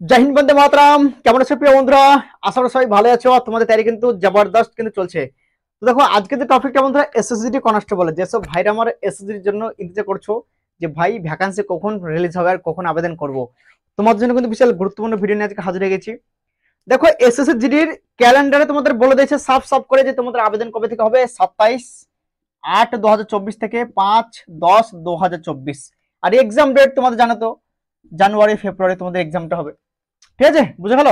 জয় হিন্দ, বন্দে মাতরম। কেমন আছো প্রিয় বন্ধুরা? আশা করি সবাই ভালো আছো। তোমাদের তৈরি কিন্তু জবরদস্ত কিন্তু চলছে। তো দেখো, আজকে যে টপিকটা বন্ধুরা, এসএসসি কনস্টেবল, যেসব ভাইরা আমার এসএসসির জন্য ইন্তেজার করছো যে ভাই ভ্যাকান্সি কখন রিলিজ হবে আর কখন আবেদন করব, তোমাদের জন্য কিন্তু বিশাল গুরুত্বপূর্ণ ভিডিও নিয়ে আজকে হাজির হয়ে গেছি। দেখো, এসএসসি জিডির ক্যালেন্ডারে তোমাদের বলে দিয়েছে সাফ সাফ করে যে তোমাদের আবেদন কবে থেকে হবে। 27/8/2024 থেকে 5/10/2024। আর এক্সাম ডেট তোমাদের জানো তো, জানুয়ারি ফেব্রুয়ারি তোমাদের এক্সামটা হবে। ঠিক আছে, বুঝে গেল?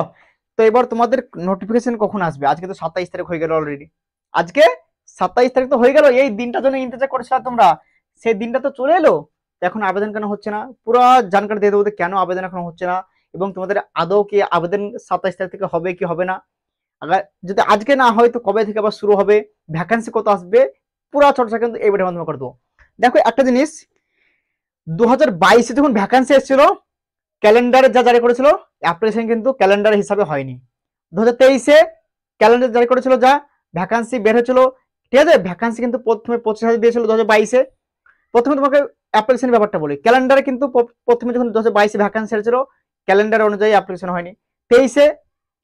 তো এবার তোমাদের নোটিফিকেশন কখন আসবে? আজকে তো 27 তারিখ হয়ে গেল অলরেডি। আজকে 27 তারিখ তো হয়ে গেল। এই দিনটার জন্য ইন্তজার করেছিল তোমরা, সেই দিনটা তো চলে এলো। এখন আবেদন কেন হচ্ছে না, পুরো জানকারি দিয়ে দেবো কেন আবেদন এখন হচ্ছে না, এবং তোমাদের আদৌ কি আবেদন 27 তারিখ থেকে হবে কি হবে না। আবার যদি আজকে না হয় তো কবে থেকে আবার শুরু হবে, ভ্যাকান্সি কত আসবে, পুরো চর্চা কিন্তু এই ভিডিওর মাধ্যমে করে দেবো। দেখো একটা জিনিস, 2022-এ যখন ভ্যাকান্সি এসেছিল, ক্যালেন্ডার যা জারি করেছিল অ্যাপ্লিকেশন কিন্তু ক্যালেন্ডার হিসাবে হয়নি। 2023-এ ক্যালেন্ডার জারি করেছিল, যা ভ্যাকান্সি বের হয়েছিল। ঠিক আছে, ভ্যাকান্সি কিন্তু প্রথমে 25,000 দিয়েছিল 2022-এ। প্রথমে তোমাকে অ্যাপ্লিকেশনের ব্যাপারটা বলি, ক্যালেন্ডারে কিন্তু প্রথমে যখন 2022-এ ভ্যাকান্সি এসেছিল, ক্যালেন্ডার অনুযায়ী অ্যাপ্লিকেশন হয়নি। 23-এ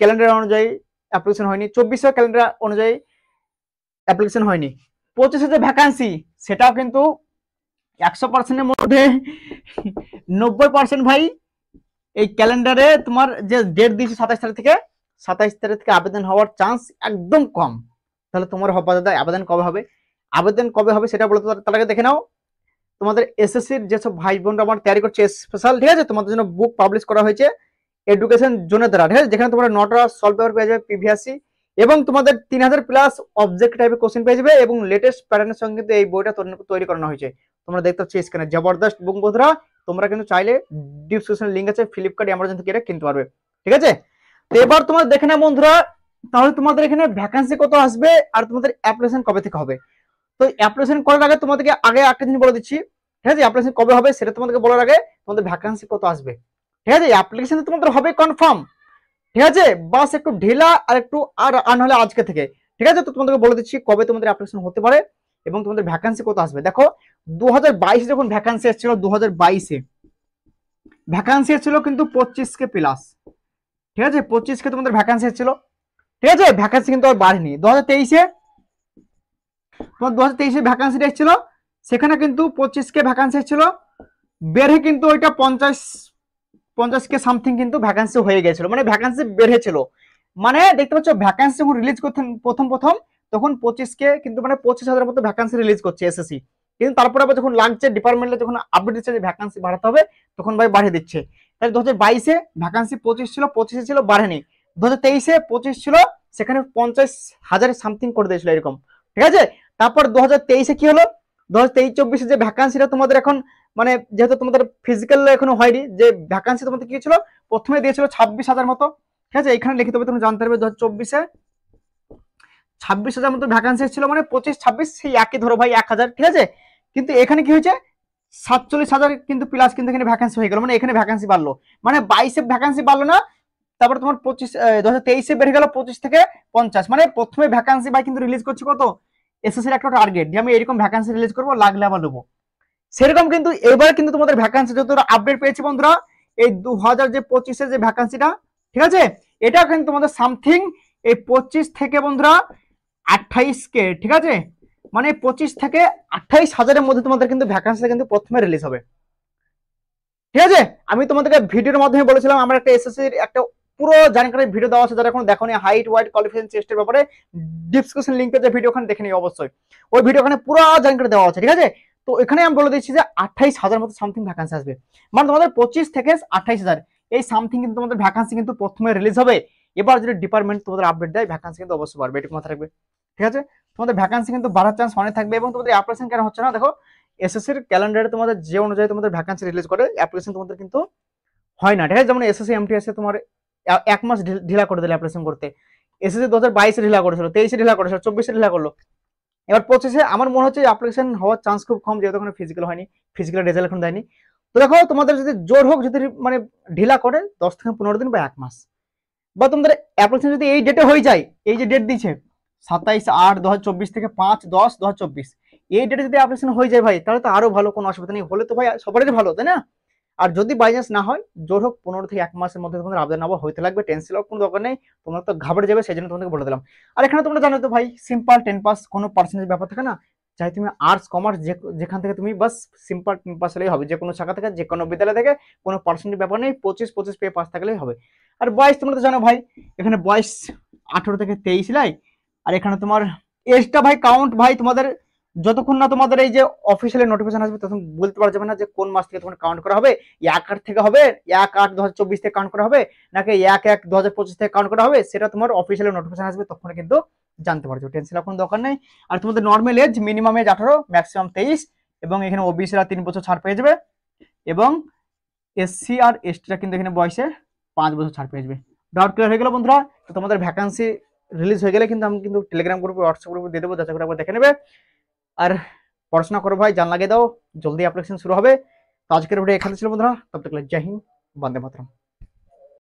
ক্যালেন্ডার অনুযায়ী অ্যাপ্লিকেশন হয়নি। 24-এ ক্যালেন্ডার অনুযায়ী অ্যাপ্লিকেশন হয়নি। 25-এ যে ভ্যাকান্সি, সেটাও কিন্তু 100%-এর মধ্যে 90% ভাই এই ক্যালেন্ডারে তোমার যে ডেট দিয়েছে 27 তারিখ থেকে আবেদন হওয়ার চান্স একদম কম। তাহলে তোমার হবে দাদা, আবেদন কবে হবে? আবেদন কবে হবে সেটা বলতে, তার আগে দেখে নাও তোমাদের এসএসসির যেসব ভাই বোনরা আমার তৈরি করছে স্পেশাল, ঠিক আছে, তোমাদের জন্য বুক পাবলিশ করা হয়েছে এডুকেশন জোনের দ্বারা। ঠিক আছে, যেখানে তোমরা 9টা সলভ পেপার পেয়ে যাবে প্রিভিয়াসই, এবং তোমাদের 3000 প্লাস অবজেক্ট টাইপের কোশ্চেন পেয়ে যাবে, এবং লেটেস্ট প্যাটার্নের সঙ্গে কিন্তু এই বইটা তৈরি করানো হয়েছে। তোমরা দেখতে পাচ্ছ স্ক্রিনে জবরদস্ত বুক। বন্ধুরা, তোমরা কিন্তু চাইলে ডিসক্রিপশন লিঙ্ক আছে, ফ্লিপকার্ট অ্যামাজন থেকে এটা কিনতে পারবে। ঠিক আছে, তো এবার তোমরা দেখে নাও বন্ধুরা, তাহলে তোমাদের এখানে ভ্যাকান্সি কত আসবে আর তোমাদের অ্যাপ্লিকেশন কবে থেকে হবে। তো অ্যাপ্লিকেশন করার আগে তোমাদেরকে আগে একটা জিনিস বলে দিচ্ছি। ঠিক আছে, অ্যাপ্লিকেশন কবে হবে সেটা তোমাদেরকে বলার আগে তোমাদের ভ্যাকান্সি কত আসবে। ঠিক আছে, অ্যাপ্লিকেশন তোমাদের হবে কনফার্ম। ঠিক আছে, বাস একটু ঢিলা আর একটু আর নাহলে আজকে থেকে। ঠিক আছে, তো তোমাদেরকে বলে দিচ্ছি কবে তোমাদের অ্যাপ্লিকেশন হতে পারে এবং তোমাদের ভ্যাকান্সি কত আসবে। দেখো, 2022-এ যখন ভ্যাকান্সি এসেছিল, 2022-এ ভ্যাকান্সি এসেছিল কিন্তু 25K প্লাস। ঠিক আছে, 25K তোমাদের ভ্যাকান্সি এসেছিল। ঠিক আছে, ভ্যাকান্সি কিন্তু আর বাড়েনি। 2023-এ তোমার 2023-এ ভ্যাকান্সিটা এসেছিল, সেখানে কিন্তু 25K ভ্যাকান্সি এসেছিল, বেড়ে কিন্তু ওইটা 50K সামথিং কিন্তু ভ্যাকান্সি হয়ে গেছিল, মানে ভ্যাকান্সি বেড়েছিল। মানে দেখতে পাচ্ছ, ভ্যাকান্সি যখন রিলিজ করতেন প্রথম প্রথম, তখন 25K কিন্তু মানে 25,000 মতো ভ্যাকান্সি রিলিজ করছে এসএসসি। কিন্তু তারপরে আবার যখন লাগছে ডিপার্টমেন্টে, যখন আপডেট দিচ্ছে যে ভ্যাকান্সি বাড়াতে হবে, তখন ভাই বাড়িয়ে দিচ্ছে। তাই 2022-এ ভ্যাকান্সি 25 ছিল, 25-এ ছিল, বাড়েনি। 2023-এ 25 ছিল, সেখানে 50,000 সামথিং করে দিয়েছিল এরকম। ঠিক আছে, তারপর 2023-এ কি হলো, 2023-24-এ যে ভ্যাকান্সিটা তোমাদের এখন, মানে যেহেতু তোমাদের ফিজিক্যাল এখনো হয়নি, যে ভ্যাকান্সি তোমাদের কি ছিল, প্রথমে দিয়েছিল 26,000 মতো। ঠিক আছে, এখানে লিখিত হবে, তুমি জানতে পারবে 2024-এ 26,000 মতো ভ্যাকান্সি ছিল, মানে 25-26 সেই একই ধরো ভাই 1,000। ঠিক আছে, কিন্তু এখানে কি হয়েছে, 47,000 কিন্তু প্লাস কিন্তু এখানে ভ্যাকান্সি হয়ে গেল, মানে এখানে ভ্যাকান্সি বাড়লো, মানে 22-এ ভ্যাকান্সি বাড়লো না। তারপর তোমার 2023-এ বেড়ে গেল 25 থেকে 50। মানে প্রথমে ভ্যাকান্সি ভাই কিন্তু রিলিজ করছে কত, এসএসসির একটা টার্গেট যে আমি এরকম ভ্যাকান্সি রিলিজ করবো, লাগলে আবার নেবো। সেরকম কিন্তু এবার কিন্তু তোমাদের ভ্যাকান্সি যত আপডেট পেয়েছি বন্ধুরা, এই 2025-এর যে ভ্যাকান্সিটা, ঠিক আছে, এটা কিন্তু তোমাদের সামথিং এই 25 থেকে বন্ধুরা 28K। ঠিক আছে, মানে 25 থেকে 28,000-এর মধ্যে তোমাদের কিন্তু ভ্যাকান্সি কিন্তু প্রথমে রিলিজ হবে। ঠিক আছে, আমি তোমাদেরকে ভিডিওর মাধ্যমে বলেছিলাম আমার একটা এসএসসির একটা পুরো জানকারি ভিডিও দেওয়া আছে, যারা এখন দেখোনি, হাইট ওয়াইট কোয়ালিফিকেশন টেস্টের ব্যাপারে, ডিসক্রিপশন লিংকে যে ভিডিও ওখানে দেখে নিও অবশ্যই, ওই ভিডিও ওখানে পুরো জানকারি দেওয়া আছে। ঠিক আছে, তো এখানে আমি বলে দিচ্ছি যে 28,000 মতো সামথিং ভ্যাকান্সি আসবে, মানে তোমাদের 25 থেকে 28,000 এই সামথিং কিন্তু তোমাদের ভ্যাকান্সি কিন্তু প্রথমে রিলিজ হবে। এবার যদি ডিপার্টমেন্ট তোমাদের আপডেট দেয়, ভ্যাকান্সি কিন্তু অবশ্যই বাড়বে, এটুকু মাথায় রাখবে। ঠিক আছে, তোমাদের ভ্যাকান্সি কিন্তু বাড়ার চান্স অনেক থাকবে। এবং তোমাদের অ্যাপ্লিকেশন কেন হচ্ছে না, দেখো এসএসসির ক্যালেন্ডারে তোমাদের যে অনুযায়ী তোমাদের ভ্যাকান্সি রিলিজ করে, অ্যাপ্লিকেশন তোমাদের কিন্তু হয় না। ঠিক আছে, যেমন এসএসসি এমটিএস তোমার 1 মাস ঢিলা করে দিলে অ্যাপ্লিকেশন করতে। এসএসসি 2022-এ ঢিলা করেছিল, 23-এ ঢিলা করেছিল, 24-এ ঢিলা করলো, এবার 25-এ আমার মনে হচ্ছে অ্যাপ্লিকেশন হওয়ার চান্স খুব কম, যেহেতু ওখানে ফিজিক্যাল হয়নি, ফিজিক্যাল রেজাল্ট এখন দেয়নি। তো দেখো, তোমাদের যদি জোর হোক, যদি মানে ঢিলা করে 10 থেকে 15 দিন বা 1 মাস, বা তোমাদের অ্যাপ্লিকেশন যদি এই ডেটে হয়ে যায়, এই যে ডেট দিচ্ছে 27/8/2024 থেকে 5/10/2024, এই ডেটে যদি অ্যাপ্লিকেশন হয়ে যায় ভাই, তাহলে তো আরো ভালো, কোনো অসুবিধা নেই। হলে তো ভাই সবারই ভালো, তাই না? আর যদি বাই চান্স না হয়, জোর হোক 15 থেকে 1 মাসের মধ্যে তোমাদের আবেদন আবার হইতে লাগবে, টেনশন হওয়ার কোনো দরকার নেই, তোমরা তো ঘাবড়ে যাবে, সেই জন্য তোমাদেরকে বলে দিলাম। আর এখানে তোমরা জানো তো ভাই, সিম্পল 10 পাস, কোনো পার্সেন্টেজ ব্যাপার থাকে না, চাই তুমি আর্টস কমার্স যেখান থেকে তুমি বাস সিম্পল 10 পাস হলেই হবে, যে কোনো শাখা থেকে, যে কোনো বিদ্যালয় থেকে, কোনো পার্সেন্টেজ ব্যাপার নেই, 25 পেয়ে পাস থাকলেই হবে। আর বয়স তোমরা তো জানো ভাই, এখানে বয়স 18 থেকে 23 লাই। আর এখানে তোমার এজটা ভাই কাউন্ট ভাই তোমাদের যতক্ষণ না তোমাদের এই যে অফিসিয়ালি নোটিফিকেশন আসবে তখন বলতে পারা যাবে না যে কোন মাস থেকে তোমার কাউন্ট করা হবে। 1/8 থেকে হবে, 1/8/2024 থেকে কাউন্ট করা হবে, নাকি 1/1/2025 থেকে কাউন্ট করা হবে, সেটা তোমার অফিসিয়ালি নোটিফিকেশন আসবে তখন কিন্তু জানতে পারছো, টেনশন কোনো দরকার নেই। আর তোমাদের normal age, minimum age 18, maximum 23, এবং এখানে ওবিসিরা 3 বছর ছাড় পেয়ে যাবে, এবং এসসি আর এসটিরা কিন্তু এখানে বয়সে 5 বছর ছাড় পেয়ে যাবে। ডাউট ক্লিয়ার হয়ে গেল বন্ধুরা? তো তোমাদের ভ্যাকান্সি রিলিজ হয়ে গেলে কিন্তু আমি কিন্তু টেলিগ্রাম গ্রুপে, হোয়াটসঅ্যাপ গ্রুপে দিয়ে দেবো, যাচাই করে একবার দেখে নেবে। আর পড়াশোনা করো ভাই, জান লাগিয়ে দাও, জলদি অ্যাপ্লিকেশন শুরু হবে। তো আজকের ভিডিও এখানে ছিল বন্ধুরা, তব তক জয় হিন্দ, বন্দে মাতরম।